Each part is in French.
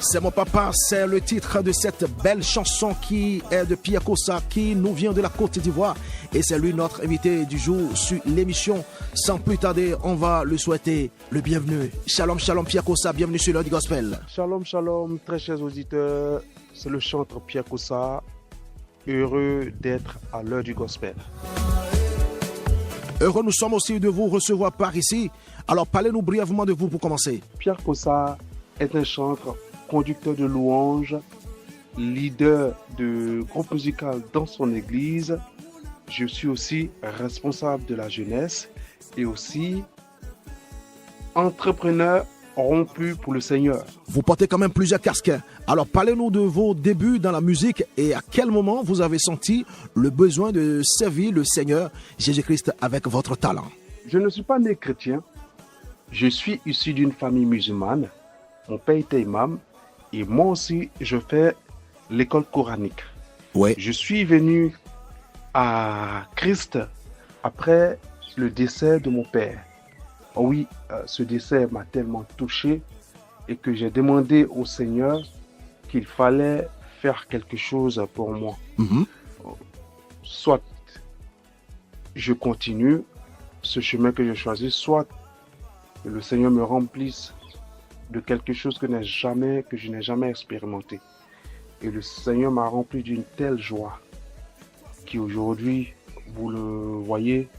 C'est mon papa, c'est le titre de cette belle chanson qui est de Pierre Kossa, qui nous vient de la Côte d'Ivoire. Et c'est lui notre invité du jour sur l'émission. Sans plus tarder, on va lui souhaiter le bienvenu. Shalom, shalom Pierre Kossa, bienvenue sur l'heure du gospel. Shalom, shalom, très chers auditeurs. C'est le chanteur Pierre Kossa, heureux d'être à l'heure du gospel. Heureux nous sommes aussi de vous recevoir par ici. Alors parlez-nous brièvement de vous pour commencer. Pierre Kossa est un chanteur, conducteur de louanges, leader de groupe musical dans son église. Je suis aussi responsable de la jeunesse et aussi entrepreneur rompu pour le Seigneur. Vous portez quand même plusieurs casques. Alors parlez-nous de vos débuts dans la musique et à quel moment vous avez senti le besoin de servir le Seigneur Jésus-Christ avec votre talent. Je ne suis pas né chrétien. Je suis issu d'une famille musulmane. Mon père était imam. Et moi aussi, je fais l'école coranique. Ouais. Je suis venu à Christ après le décès de mon père. Oui, ce décès m'a tellement touché et que j'ai demandé au Seigneur qu'il fallait faire quelque chose pour moi. Soit je continue ce chemin que j'ai choisi, soit que le Seigneur me remplisse de quelque chose que je n'ai jamais expérimenté. Et le Seigneur m'a rempli d'une telle joie qui aujourd'hui, vous le voyez,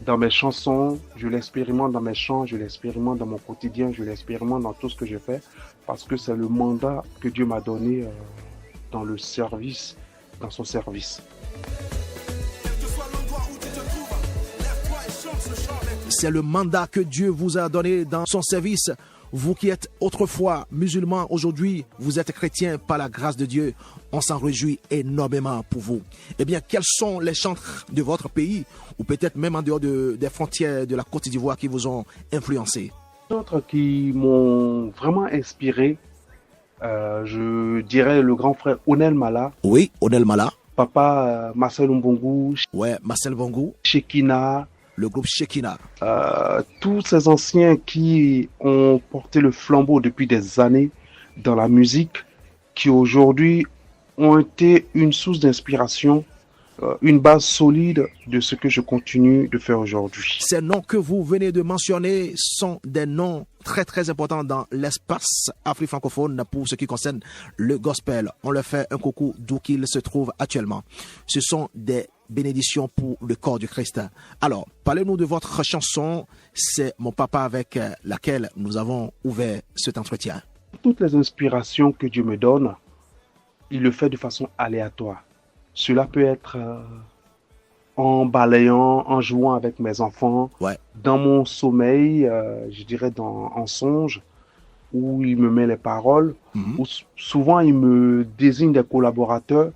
dans mes chansons, je l'expérimente dans mes chants, je l'expérimente dans mon quotidien, je l'expérimente dans tout ce que je fais, parce que c'est le mandat que Dieu m'a donné dans le service, dans son service. C'est le mandat que Dieu vous a donné dans son service. Vous qui êtes autrefois musulmans, aujourd'hui, vous êtes chrétiens par la grâce de Dieu. On s'en réjouit énormément pour vous. Eh bien, quels sont les chants de votre pays ou peut-être même en dehors des frontières de la Côte d'Ivoire qui vous ont influencé? D'autres qui m'ont vraiment inspiré, je dirais le grand frère Onel Mala. Oui, Onel Mala. Papa Marcel Mbongo. Ouais, Marcel Mbongo. Shekina. Le groupe Shekina. Tous ces anciens qui ont porté le flambeau depuis des années dans la musique, qui aujourd'hui ont été une source d'inspiration, une base solide de ce que je continue de faire aujourd'hui. Ces noms que vous venez de mentionner sont des noms très très importants dans l'espace afro-francophone pour ce qui concerne le gospel. On leur fait un coucou d'où qu'ils se trouvent actuellement. Ce sont des bénédictions pour le corps du Christ. Alors, parlez-nous de votre chanson, c'est Mon Papa avec laquelle nous avons ouvert cet entretien. Toutes les inspirations que Dieu me donne, il le fait de façon aléatoire. Cela peut être en balayant, en jouant avec mes enfants, dans mon sommeil, je dirais en songe, où il me met les paroles, où souvent il me désigne des collaborateurs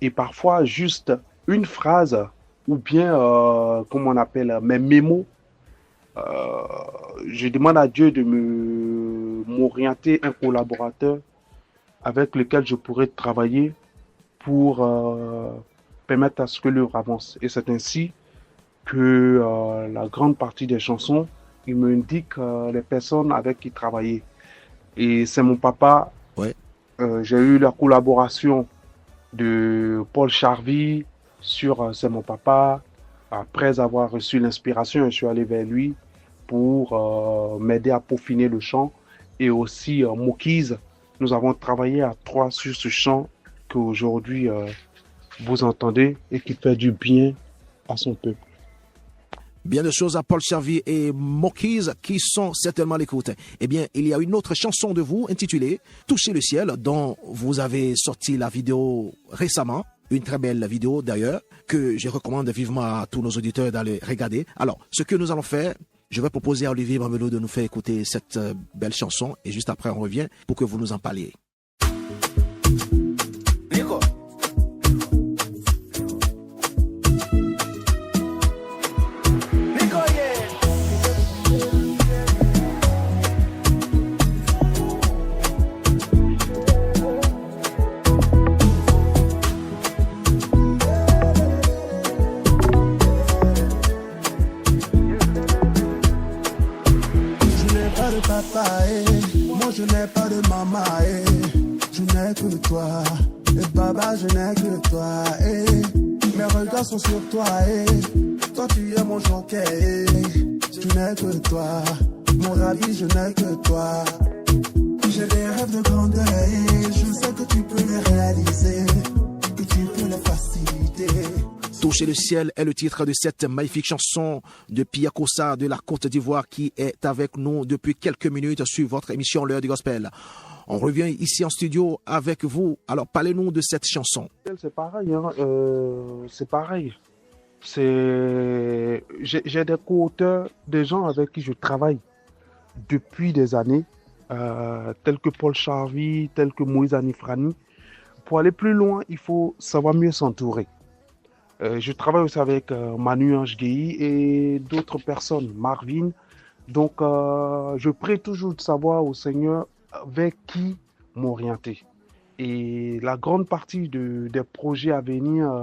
et parfois juste une phrase ou bien, comme on appelle, mes mémos. Je demande à Dieu de m'orienter un collaborateur avec lequel je pourrais travailler pour permettre à ce que l'œuvre avance. Et c'est ainsi que la grande partie des chansons, il me indique les personnes avec qui travailler. Et c'est mon papa. J'ai eu la collaboration de Paul Charvy sur C'est mon papa. Après avoir reçu l'inspiration, je suis allé vers lui pour m'aider à peaufiner le chant. Et aussi Mokiz. Nous avons travaillé à trois sur ce chant qu'aujourd'hui vous entendez et qui fait du bien à son peuple. Bien de choses à Paul Charvy et Mokiz qui sont certainement à l'écoute. Eh bien, il y a une autre chanson de vous intitulée Toucher le ciel, dont vous avez sorti la vidéo récemment. Une très belle vidéo d'ailleurs, que je recommande vivement à tous nos auditeurs d'aller regarder. Alors, ce que nous allons faire, Je vais proposer à Olivier Bramelo de nous faire écouter cette belle chanson et juste après on revient pour que vous nous en parliez. Nico. Moi je n'ai pas de maman, je n'ai que toi. Et baba, je n'ai que toi. Mes regards sont sur toi. Toi tu es mon joker. Je n'ai que toi. Mon rabbi, je n'ai que toi. J'ai des rêves de grandeur. Je sais que tu peux les réaliser. Que tu peux les faciliter. Toucher le ciel est le titre de cette magnifique chanson de Pia Kossa de la Côte d'Ivoire qui est avec nous depuis quelques minutes sur votre émission L'heure du Gospel. On revient ici en studio avec vous. Alors parlez-nous de cette chanson. C'est pareil, hein. C'est pareil. J'ai des co-auteurs, des gens avec qui je travaille depuis des années, tels que Paul Charvy, tels que Moïse Anifrani. Pour aller plus loin, il faut savoir mieux s'entourer. Je travaille aussi avec Manu Ange-Guéhi et d'autres personnes, Marvin. Donc, je prie toujours de savoir au Seigneur vers qui m'orienter. Et la grande partie des projets à venir,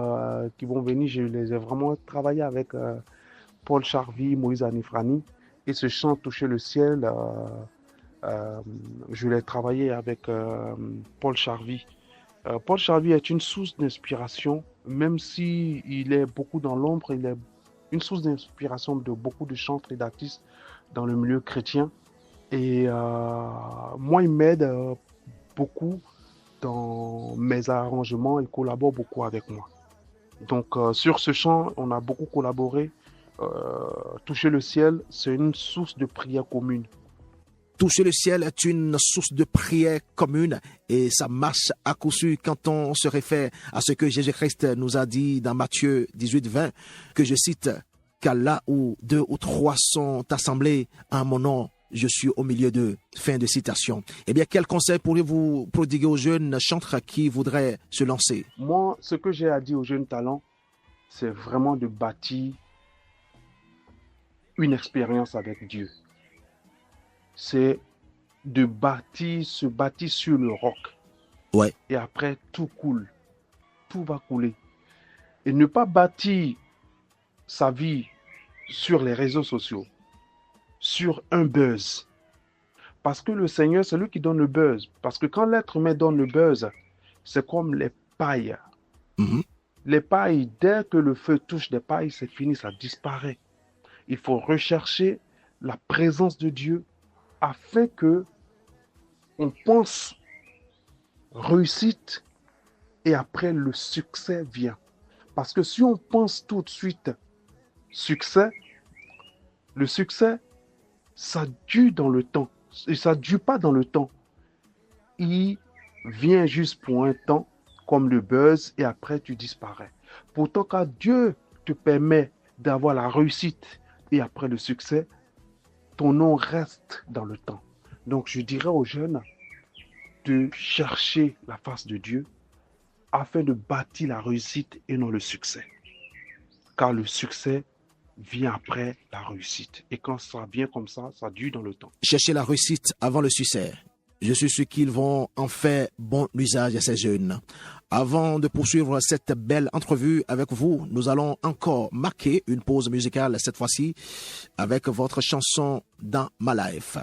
qui vont venir, je les ai vraiment travaillés avec Paul Charvy, Moïse Anifrani. Et ce chant Toucher le ciel, je l'ai travaillé avec Paul Charvy. Paul Charvy est une source d'inspiration, même s'il est beaucoup dans l'ombre, il est une source d'inspiration de beaucoup de chanteurs et d'artistes dans le milieu chrétien. Et moi, il m'aide beaucoup dans mes arrangements, il collabore beaucoup avec moi. Donc sur ce chant, on a beaucoup collaboré. Toucher le ciel, c'est une source de prière commune. Toucher le ciel est une source de prière commune et ça marche à coup sûr quand on se réfère à ce que Jésus-Christ nous a dit dans Matthieu 18, 20, que je cite, « Car là où 2 ou 3 sont assemblés en mon nom, je suis au milieu d'eux. » Fin de citation. Eh bien, quel conseil pourriez-vous prodiguer aux jeunes chanteurs qui voudraient se lancer? Moi, ce que j'ai à dire aux jeunes talents, c'est vraiment de bâtir une expérience avec Dieu. C'est de se bâtir sur le roc. Ouais. Et après, tout coule. Tout va couler. Et ne pas bâtir sa vie sur les réseaux sociaux, sur un buzz. Parce que le Seigneur, c'est lui qui donne le buzz. Parce que quand l'être humain donne le buzz, c'est comme les pailles. Mm-hmm. Les pailles, dès que le feu touche des pailles, c'est fini, ça disparaît. Il faut rechercher la présence de Dieu afin que on pense réussite et après le succès vient. Parce que si on pense tout de suite succès, le succès, ça dure dans le temps. Et ça ne dure pas dans le temps. Il vient juste pour un temps, comme le buzz, et après tu disparais. Pourtant, quand Dieu te permet d'avoir la réussite et après le succès, ton nom reste dans le temps. Donc, je dirais aux jeunes de chercher la face de Dieu afin de bâtir la réussite et non le succès. Car le succès vient après la réussite. Et quand ça vient comme ça dure dans le temps. Chercher la réussite avant le succès. Je suis sûr qu'ils vont en faire bon usage à ces jeunes. Avant de poursuivre cette belle entrevue avec vous, nous allons encore marquer une pause musicale, cette fois-ci, avec votre chanson « Dans ma life ».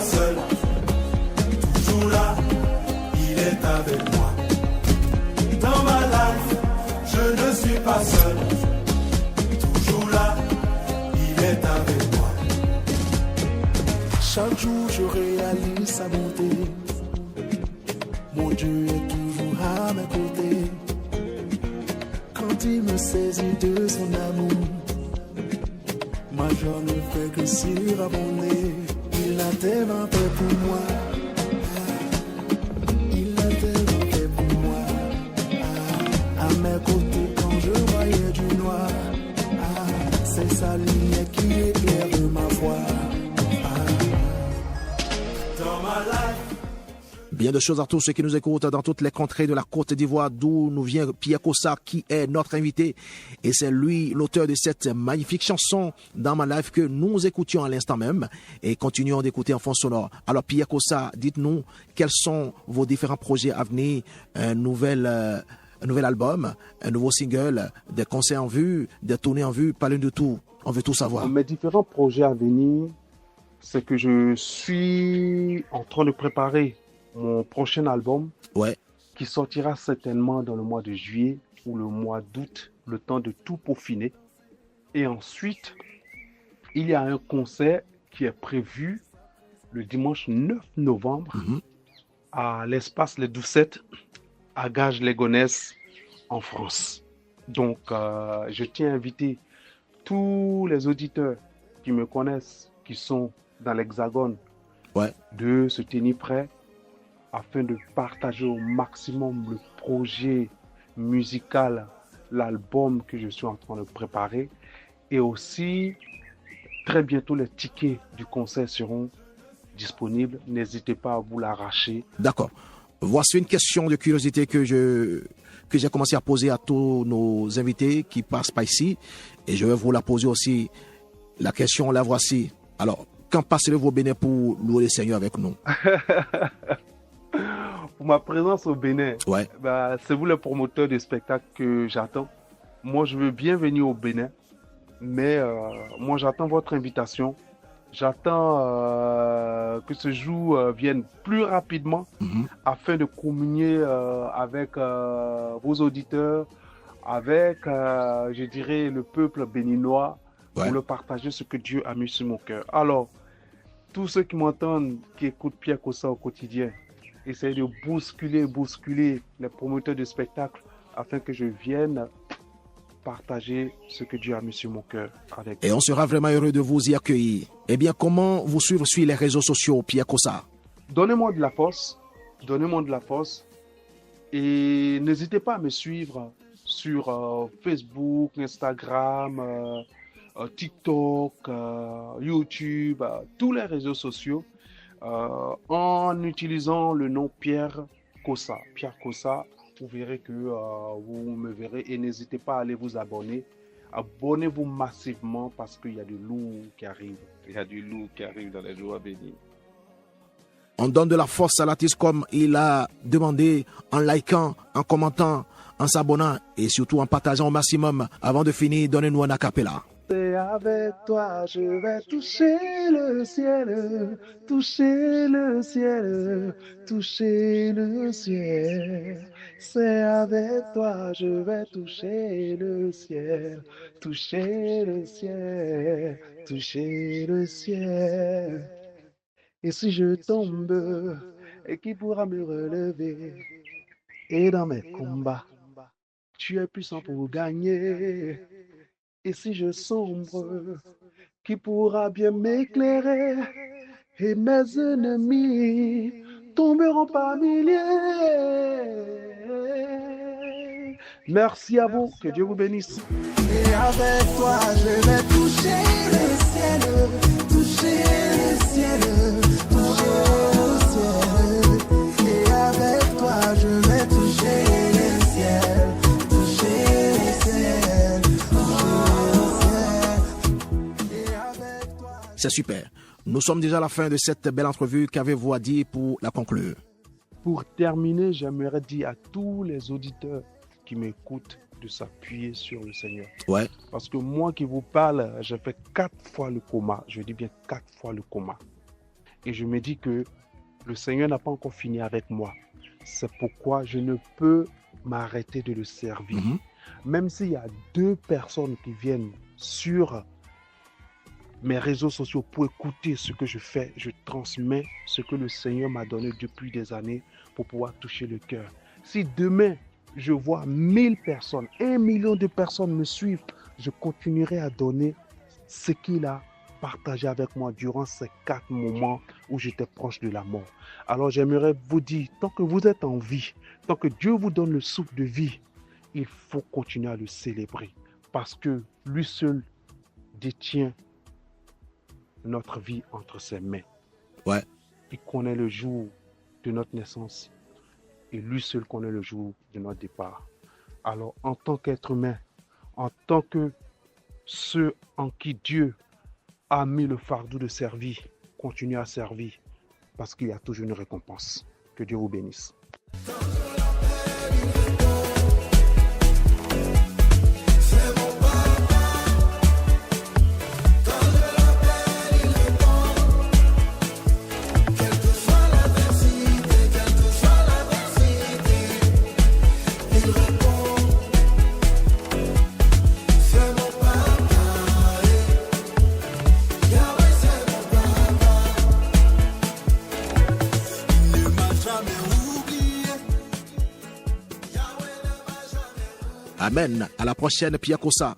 Seul, toujours là, il est avec moi. Dans ma life, je ne suis pas seul, toujours là, il est avec moi. Chaque jour je réalise sa bonté. Mon Dieu est toujours à mes côtés. Quand il me saisit de son amour, moi je ne fais que surabonder. Il a tellement fait pour moi. Il a tellement fait pour moi. À mes côtés quand je voyais du noir. C'est sa lumière qui éclaire ma voix. Dans ma life. Bien de choses à tous ceux qui nous écoutent dans toutes les contrées de la Côte d'Ivoire, d'où nous vient Pierre Kossa, qui est notre invité. Et c'est lui, l'auteur de cette magnifique chanson Dans ma life que nous écoutions à l'instant même et continuons d'écouter en fond sonore. Alors Pierre Kossa, dites-nous quels sont vos différents projets à venir, un nouvel album, un nouveau single, des concerts en vue, des tournées en vue, parlez de tout. On veut tout savoir. Mes différents projets à venir, c'est que je suis en train de préparer mon prochain album qui sortira certainement dans le mois de juillet ou le mois d'août, le temps de tout peaufiner. Et ensuite, il y a un concert qui est prévu le dimanche 9 novembre à l'espace Les Doucettes à Gage-les-Gonesse en France. Donc, je tiens à inviter tous les auditeurs qui me connaissent, qui sont dans l'Hexagone, de se tenir prêts afin de partager au maximum le projet musical, l'album que je suis en train de préparer. Et aussi, très bientôt, les tickets du concert seront disponibles. N'hésitez pas à vous l'arracher. D'accord. Voici une question de curiosité que j'ai commencé à poser à tous nos invités qui passent par ici. Et je vais vous la poser aussi. La question, la voici. Alors, quand passerez-vous au Bénin pour louer le Seigneur avec nous? Pour ma présence au Bénin, c'est vous le promoteur du spectacle que j'attends. Moi, je veux bien venir au Bénin, mais moi, j'attends votre invitation. J'attends que ce jour vienne plus rapidement afin de communier avec vos auditeurs, avec, je dirais, le peuple béninois, pour le partager ce que Dieu a mis sur mon cœur. Alors, tous ceux qui m'entendent, qui écoutent Pierre Kossa au quotidien, essayez de bousculer les promoteurs de spectacles afin que je vienne partager ce que Dieu a mis sur mon cœur avec vous. Et on sera vraiment heureux de vous y accueillir. Eh bien, comment vous suivre sur les réseaux sociaux, Pierre Kossa? Donnez-moi de la force. Et n'hésitez pas à me suivre sur Facebook, Instagram, TikTok, YouTube, tous les réseaux sociaux. En utilisant le nom Pierre Kossa. Pierre Kossa, vous verrez que vous me verrez et n'hésitez pas à aller vous abonner. Abonnez-vous massivement parce qu'il y a du lourd qui arrive. Il y a du lourd qui arrive dans les jours à venir. On donne de la force à l'artiste comme il a demandé en likant, en commentant, en s'abonnant et surtout en partageant au maximum. Avant de finir, donnez-nous un acapella. C'est avec toi, je vais toucher le ciel, toucher le ciel, toucher le ciel. C'est avec toi, je vais toucher le ciel, toucher le ciel, toucher le ciel. Et si je tombe, et qui pourra me relever? Et dans mes combats, tu es puissant pour gagner. Et si je sombre, qui pourra bien m'éclairer? Et mes ennemis tomberont par milliers. Merci à vous, que Dieu vous bénisse. Et avec toi, je vais toucher le ciel, toucher le ciel, toucher le ciel. Et avec toi, je vais toucher le ciel, toucher le ciel, toucher le ciel. C'est super. Nous sommes déjà à la fin de cette belle entrevue. Qu'avez-vous à dire pour la conclure? Pour terminer, j'aimerais dire à tous les auditeurs qui m'écoutent de s'appuyer sur le Seigneur. Ouais. Parce que moi qui vous parle, j'ai fait 4 fois le coma. Je dis bien 4 fois le coma. Et je me dis que le Seigneur n'a pas encore fini avec moi. C'est pourquoi je ne peux m'arrêter de le servir. Même s'il y a 2 personnes qui viennent sur mes réseaux sociaux pour écouter ce que je fais, je transmets ce que le Seigneur m'a donné depuis des années pour pouvoir toucher le cœur. Si demain, je vois 1000 personnes, 1 million de personnes me suivent, je continuerai à donner ce qu'il a partagé avec moi durant ces 4 moments où j'étais proche de la mort. Alors j'aimerais vous dire, tant que vous êtes en vie, tant que Dieu vous donne le souffle de vie, il faut continuer à le célébrer parce que lui seul détient notre vie entre ses mains. Ouais. Il connaît le jour de notre naissance et lui seul connaît le jour de notre départ. Alors, en tant qu'être humain, en tant que ceux en qui Dieu a mis le fardeau de servir, continuez à servir parce qu'il y a toujours une récompense. Que Dieu vous bénisse. Amen. À la prochaine, Pierre Kossa.